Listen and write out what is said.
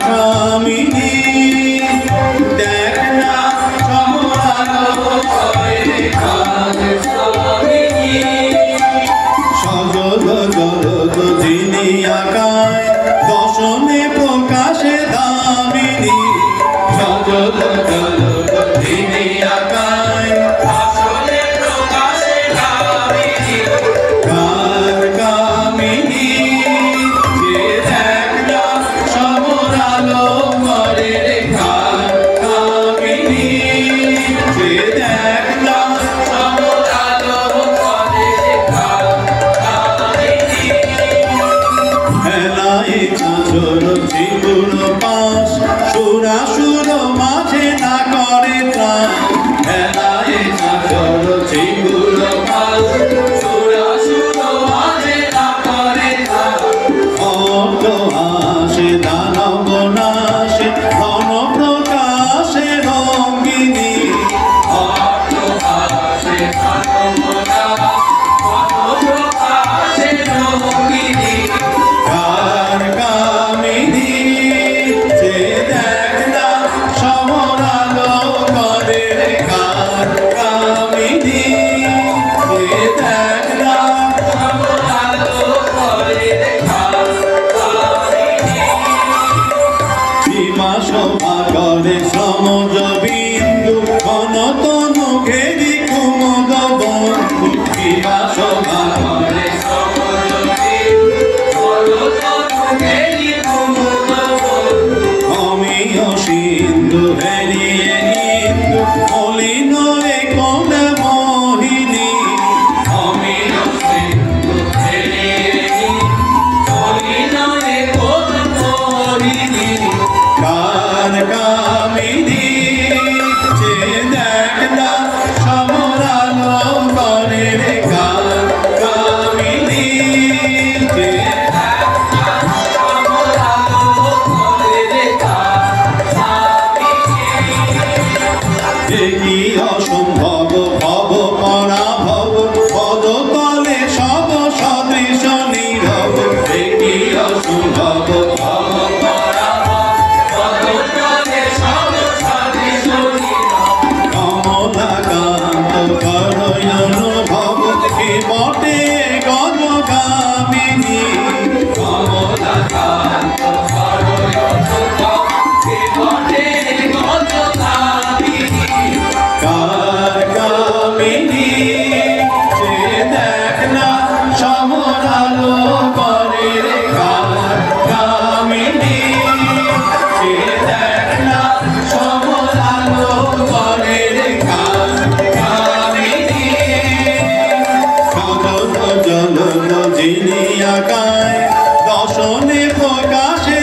কামিনী দেখ না সমরালো করে কামিনী সজল জলদ যিনি আকায় দশনে প্রকাশে দামিনী সজল জলদ যিনি আকায় দশনে প্রকাশে দামিনী কার কামিনী যে দেখ না সমরালো করে কার কামিনী যে দেখ না সমরালো করে কার কামিনী হেলায় চাঁচর জীবন পাশ সুরাসুর মাঝে না করে ত্রাণ হেলায় চাঁচর জীবন পাশ সুরাসুর মাঝে না করে ত্রাণ অর্থ আসে দানব নাশে ধন প্রকাশে রঙ্গিনী অর্থ আসে দানব প্রকাশে রঙ্গিনী কার কামিনী যে দেখ না সমরালো করে কার কামিনী যে দেখ না সমরালো করে কার কামিনী সীমা শোভা করে সমজ বিন্দু ঘনতনু ঘেরি কুমুদ বন্ধু সীমা শোভা করে সমজ বিন্দু ঘনতনু ঘেরি কুমুদ বন্ধু অমিয় সিন্ধু হেরিয়ে ইন্দু মলিন কোন মোহিনী অমিয় সিন্ধু হেরিয়ে মলিন কোন মোহিনী কার কামিনী যে দেখ না সমরালো করে কার কামিনী যে দেখ না সমরালো করে কার কামিনী দেখি অসম্ভব ভব পরাভব পদতলে সব সদৃশ নীরব দেখি অসম্ভব ভব পরাভব পদতলে সব সদৃশ নীরব কমলাকান্ত করয় অনুভব কে বটে গজগামিনী কমলাকান্ত করয় অনুভব কে বটে গজগামিনী কার কামিনী যে দেখ না সমরালো করে কার কামিনী যে দেখ না সমরালো করে কার কামিনী সজল জলদ যিনি আকায় দশনে প্রকাশে